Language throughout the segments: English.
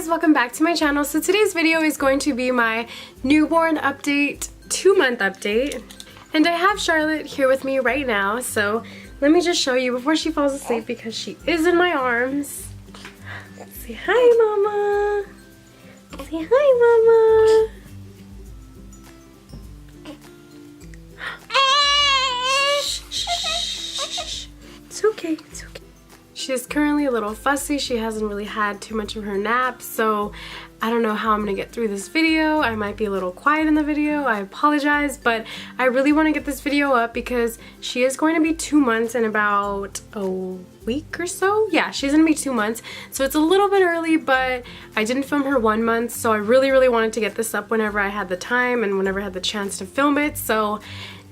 guys, welcome back to my channel. So today's video is going to be my newborn update, 2-month update. And I have Charlotte here with me right now, so let me just show you before she falls asleep because she is in my arms. Say hi, Mama. Say hi, Mama. It's okay, it's okay. She's currently a little fussy. She hasn't really had too much of her nap, so I don't know how I'm gonna get through this video. I might be a little quiet in the video. I apologize, but I really want to get this video up because she is going to be 2 months in about a week or so. Yeah, she's gonna be 2 months, so it's a little bit early, but I didn't film her 1 month, so I really wanted to get this up whenever I had the time and whenever I had the chance to film it. So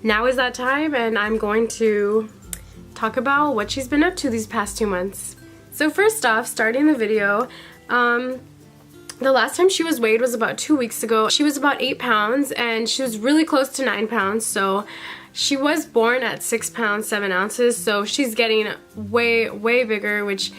now is that time, and I'm going to talk about what she's been up to these past 2 months. So first off, starting the video, the last time she was weighed was about 2 weeks ago. She was about 8 pounds and she was really close to 9 pounds. So she was born at 6 pounds 7 ounces. So she's getting way bigger, which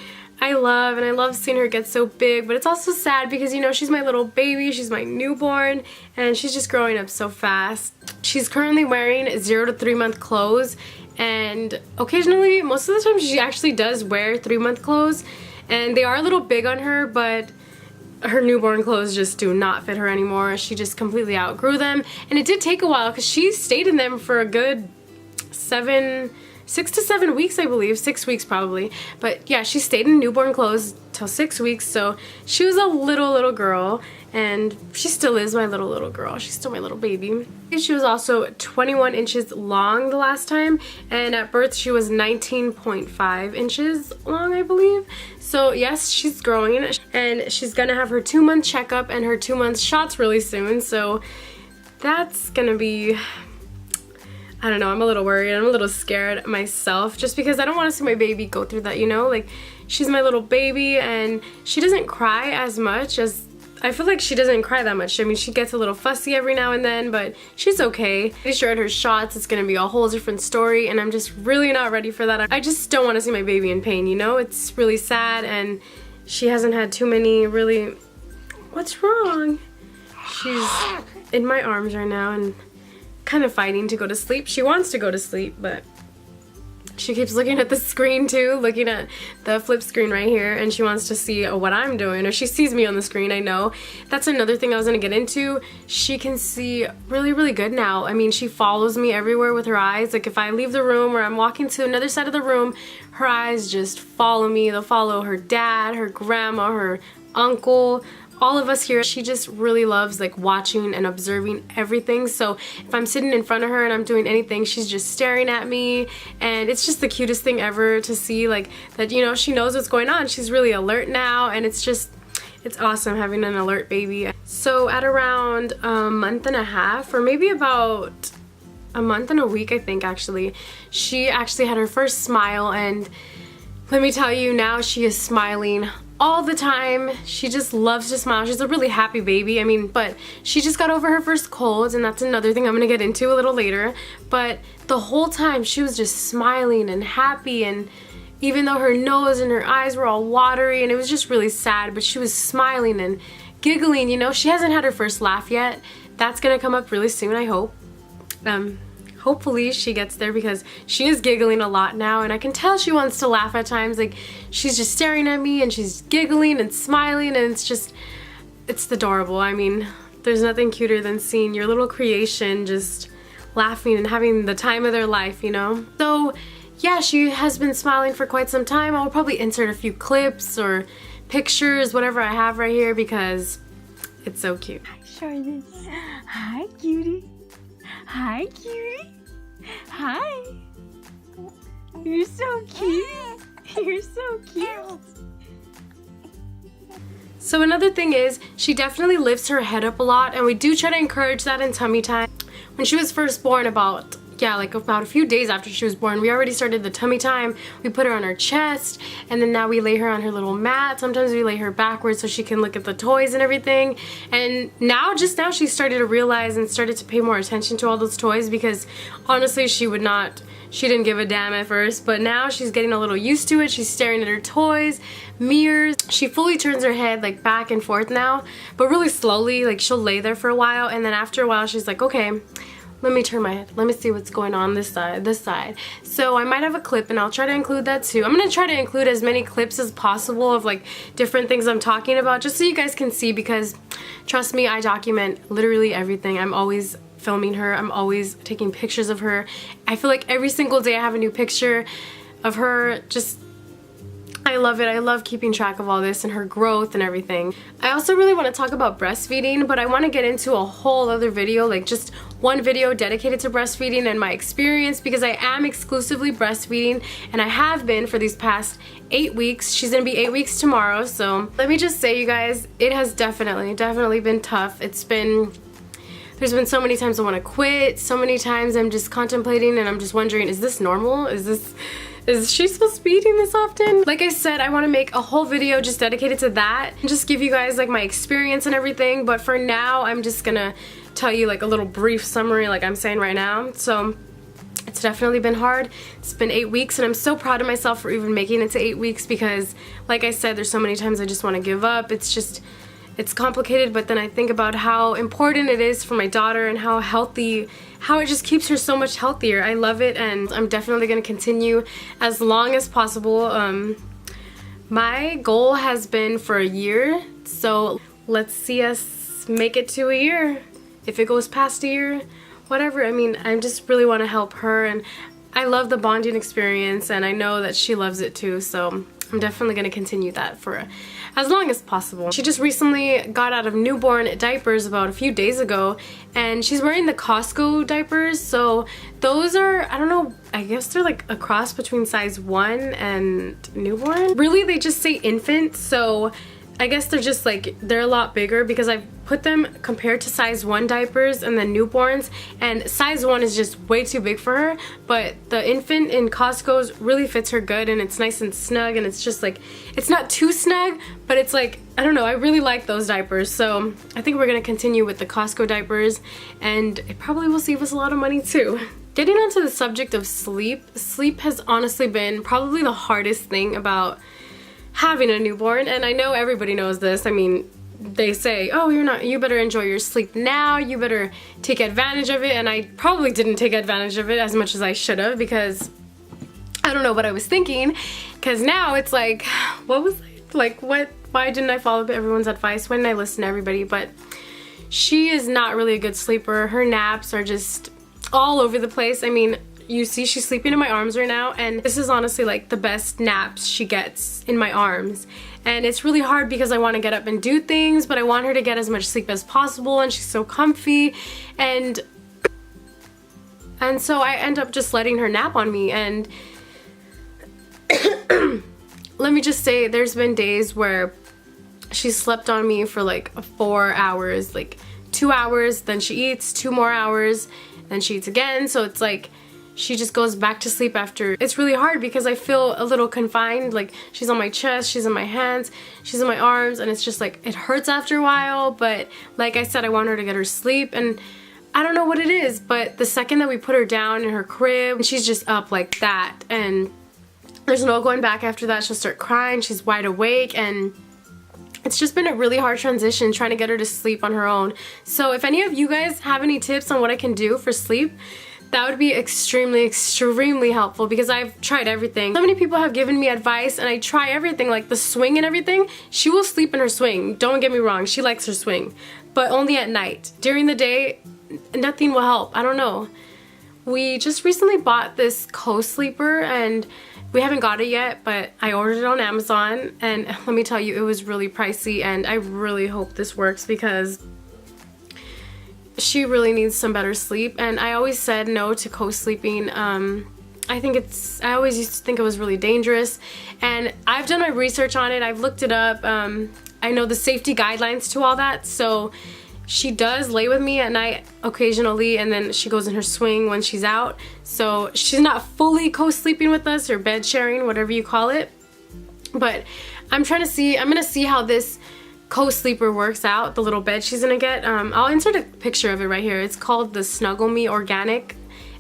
I love, and I love seeing her get so big. But it's also sad because, you know, she's my little baby, she's my newborn, and she's just growing up so fast. She's currently wearing 0 to 3 month clothes, and occasionally, most of the time, she actually does wear 3-month clothes, and they are a little big on her, but her newborn clothes just do not fit her anymore. She just completely outgrew them, and it did take a while because she stayed in them for a good 6 to 7 weeks, I believe. 6 weeks probably. But yeah, she stayed in newborn clothes till 6 weeks, so she was a little girl, and she still is my little girl. She's still my little baby. She was also 21 inches long the last time, and at birth she was 19.5 inches long, I believe. So yes, she's growing, and she's gonna have her 2-month checkup and her 2-month shots really soon, so that's gonna be, I don't know, I'm a little worried. I'm a little scared myself just because I don't want to see my baby go through that, you know? Like, she's my little baby and she doesn't cry as much as, I feel like she doesn't cry that much. I mean, she gets a little fussy every now and then, but she's okay. Pretty sure at her shots it's gonna be a whole different story, and I'm just really not ready for that. I just don't want to see my baby in pain, you know? It's really sad, and she hasn't had too many really... What's wrong? She's in my arms right now and kind of fighting to go to sleep. She wants to go to sleep, but she keeps looking at the screen too, looking at the flip screen right here, and she wants to see what I'm doing, or she sees me on the screen. I know. That's another thing I was gonna get into. She can see really good now. I mean, she follows me everywhere with her eyes. Like, if I leave the room or I'm walking to another side of the room, her eyes just follow me. They'll follow her dad, her grandma, her uncle, all of us here. She just really loves like watching and observing everything. So if I'm sitting in front of her and I'm doing anything, she's just staring at me, and it's just the cutest thing ever to see, like, that, you know, she knows what's going on. She's really alert now, and it's awesome having an alert baby. So at around a month and a half, or maybe about a month and a week, I think, actually, she actually had her first smile, and let me tell you, now she is smiling all the time. She just loves to smile. She's a really happy baby. I mean, but she just got over her first cold, and that's another thing I'm gonna get into a little later. But the whole time she was just smiling and happy, and even though her nose and her eyes were all watery and it was just really sad, but she was smiling and giggling, you know. She hasn't had her first laugh yet. That's gonna come up really soon, I hope. Hopefully she gets there, because she is giggling a lot now, and I can tell she wants to laugh at times. Like, she's just staring at me and she's giggling and smiling, and it's adorable. I mean, there's nothing cuter than seeing your little creation just laughing and having the time of their life, you know? So yeah, she has been smiling for quite some time. I'll probably insert a few clips or pictures, whatever I have right here, because it's so cute. Hi, Charlotte. Hi, cutie. Hi, cutie. Hi. You're so cute. You're so cute. So another thing is, she definitely lifts her head up a lot, and we do try to encourage that in tummy time. When she was first born, about yeah, like about a few days after she was born, we already started the tummy time. We put her on her chest, and then now we lay her on her little mat. Sometimes we lay her backwards so she can look at the toys and everything. And now, just now, she started to realize and started to pay more attention to all those toys, because honestly, she didn't give a damn at first, but now she's getting a little used to it. She's staring at her toys, mirrors. She fully turns her head like back and forth now, but really slowly. Like, she'll lay there for a while, and then after a while she's like, okay, let me turn my head. Let me see what's going on this side. So I might have a clip, and I'll try to include that too. I'm gonna try to include as many clips as possible of like different things I'm talking about, just so you guys can see, because trust me, I document literally everything. I'm always filming her. I'm always taking pictures of her. I feel like every single day I have a new picture of her. Just, I love it. I love keeping track of all this and her growth and everything. I also really want to talk about breastfeeding, but I want to get into a whole other video, like just one video dedicated to breastfeeding and my experience, because I am exclusively breastfeeding, and I have been for these past 8 weeks. She's gonna be 8 weeks tomorrow. So let me just say, you guys, it has definitely been tough. There's been so many times I want to quit, so many times I'm just contemplating and I'm just wondering, is this normal? Is she supposed to be eating this often? Like I said, I want to make a whole video just dedicated to that and just give you guys like my experience and everything, but for now I'm just gonna tell you like a little brief summary like I'm saying right now. So it's definitely been hard. It's been 8 weeks, and I'm so proud of myself for even making it to 8 weeks, because like I said, there's so many times I just want to give up. It's complicated, but then I think about how important it is for my daughter and how it just keeps her so much healthier. I love it, and I'm definitely going to continue as long as possible. My goal has been for a year, so let's see us make it to a year. If it goes past a year, whatever. I mean, I just really want to help her, and I love the bonding experience, and I know that she loves it too, so I'm definitely going to continue that for as long as possible. She just recently got out of newborn diapers about a few days ago, and she's wearing the Costco diapers. So those are, I don't know, I guess they're like a cross between size 1 and newborn. Really, they just say infant, so I guess they're just like, they're a lot bigger, because I've put them compared to size 1 diapers and then newborns, and size 1 is just way too big for her, but the infant in Costco's really fits her good, and it's nice and snug, and it's just like, it's not too snug, but it's like, I don't know, I really like those diapers. So I think we're gonna continue with the Costco diapers, and it probably will save us a lot of money too. Getting onto the subject of sleep has honestly been probably the hardest thing about having a newborn, and I know everybody knows this. I mean, they say, oh, you better enjoy your sleep now, you better take advantage of it, and I probably didn't take advantage of it as much as I should have, because I don't know what I was thinking, because now it's like, what was I, like, why didn't I follow everyone's advice? Why didn't I listen to everybody? But she is not really a good sleeper. Her naps are just all over the place. I mean, you see she's sleeping in my arms right now, and this is honestly like the best naps she gets in my arms. And it's really hard because I want to get up and do things, but I want her to get as much sleep as possible, and she's so comfy, and so I end up just letting her nap on me. And let me just say, there's been days where she slept on me for like 4 hours, like 2 hours, then she eats 2 more hours, then she eats again. So it's like she just goes back to sleep after. It's really hard because I feel a little confined, like she's on my chest, she's in my hands, she's in my arms, and it's just like, it hurts after a while. But like I said, I want her to get her sleep, and I don't know what it is, but the second that we put her down in her crib, she's just up like that, and there's no going back after that. She'll start crying, she's wide awake, and it's just been a really hard transition trying to get her to sleep on her own. So if any of you guys have any tips on what I can do for sleep, that would be extremely helpful, because I've tried everything. So many people have given me advice, and I try everything, like the swing and everything. She will sleep in her swing, don't get me wrong, she likes her swing, but only at night. During the day, nothing will help. I don't know. We just recently bought this co-sleeper, and we haven't got it yet, but I ordered it on Amazon, and let me tell you, it was really pricey, and I really hope this works, because she really needs some better sleep. And I always said no to co-sleeping. I always used to think it was really dangerous, and I've done my research on it, I've looked it up. I know the safety guidelines to all that, so she does lay with me at night occasionally, and then she goes in her swing when she's out. So she's not fully co-sleeping with us or bed sharing, whatever you call it. But I'm gonna see how this co-sleeper works out, the little bed she's gonna get. I'll insert a picture of it right here. It's called the Snuggle Me Organic,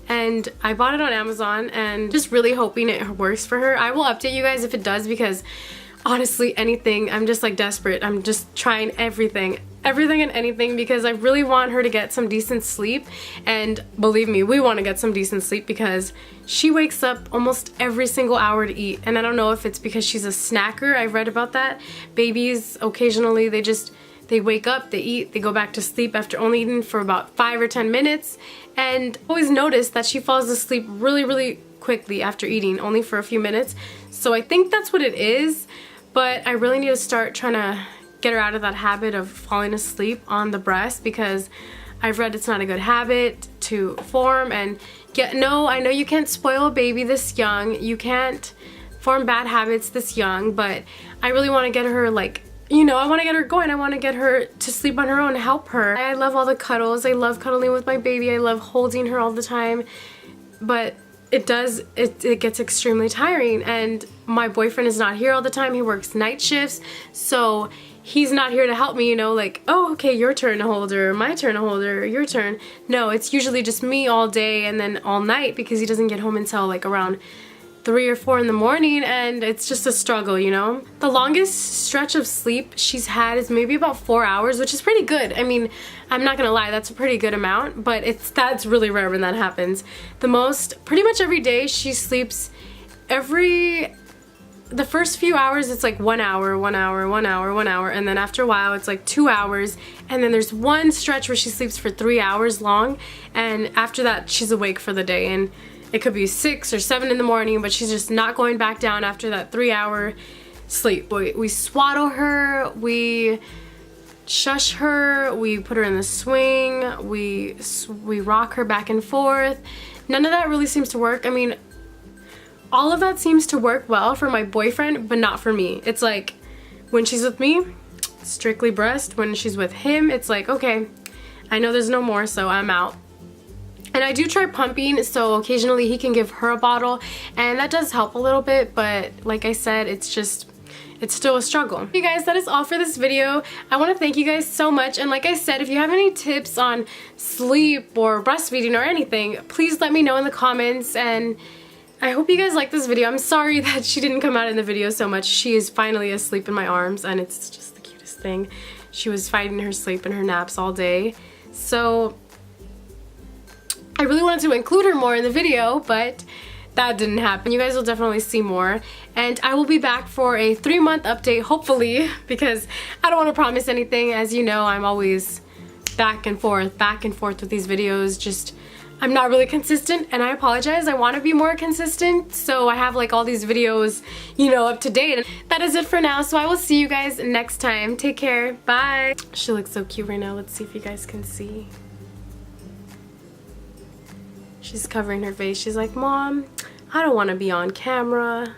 and I bought it on Amazon, and just really hoping it works for her. I will update you guys if it does, because honestly, anything, I'm just like desperate. I'm just trying everything and anything, because I really want her to get some decent sleep. And believe me, we want to get some decent sleep, because she wakes up almost every single hour to eat. And I don't know if it's because she's a snacker. I've read about that. Babies, occasionally, they wake up, they eat, they go back to sleep after only eating for about 5 or 10 minutes. And I always notice that she falls asleep really quickly after eating, only for a few minutes. So I think that's what it is. But I really need to start trying to get her out of that habit of falling asleep on the breast, because I've read it's not a good habit to form. And no, I know you can't spoil a baby this young. You can't form bad habits this young, but I really want to get her, like, you know, I want to get her going. I want to get her to sleep on her own, help her. I love all the cuddles. I love cuddling with my baby. I love holding her all the time. But it gets extremely tiring, and my boyfriend is not here all the time. He works night shifts, so he's not here to help me, you know, like, oh, okay, your turn to hold her, my turn to hold her, your turn. No, it's usually just me all day and then all night, because he doesn't get home until like around 3 or 4 in the morning, and it's just a struggle, you know. The longest stretch of sleep she's had is maybe about 4 hours, which is pretty good. I mean, I'm not gonna lie, that's a pretty good amount, but that's really rare when that happens. The most, pretty much every day, she sleeps the first few hours it's like 1 hour, 1 hour, 1 hour, 1 hour, and then after a while it's like 2 hours, and then there's one stretch where she sleeps for 3 hours long, and after that she's awake for the day. And it could be 6 or 7 in the morning, but she's just not going back down after that 3-hour sleep. We swaddle her, we shush her, we put her in the swing, we rock her back and forth. None of that really seems to work. I mean, all of that seems to work well for my boyfriend, but not for me. It's like, when she's with me, strictly breast. When she's with him, it's like, okay, I know there's no more, so I'm out. And I do try pumping, so occasionally he can give her a bottle, and that does help a little bit, but like I said, it's still a struggle. You guys, that is all for this video. I want to thank you guys so much, and like I said, if you have any tips on sleep or breastfeeding or anything, please let me know in the comments. And I hope you guys like this video. I'm sorry that she didn't come out in the video so much. She is finally asleep in my arms, and it's just the cutest thing. She was fighting her sleep and her naps all day, so I really wanted to include her more in the video, but that didn't happen. You guys will definitely see more, and I will be back for a 3-month update, hopefully, because I don't want to promise anything. As you know, I'm always back and forth with these videos. I'm not really consistent, and I apologize. I want to be more consistent, so I have like all these videos, you know, up to date. And that is it for now, so I will see you guys next time. Take care. Bye. She looks so cute right now. Let's see if you guys can see. She's covering her face. She's like, Mom, I don't want to be on camera.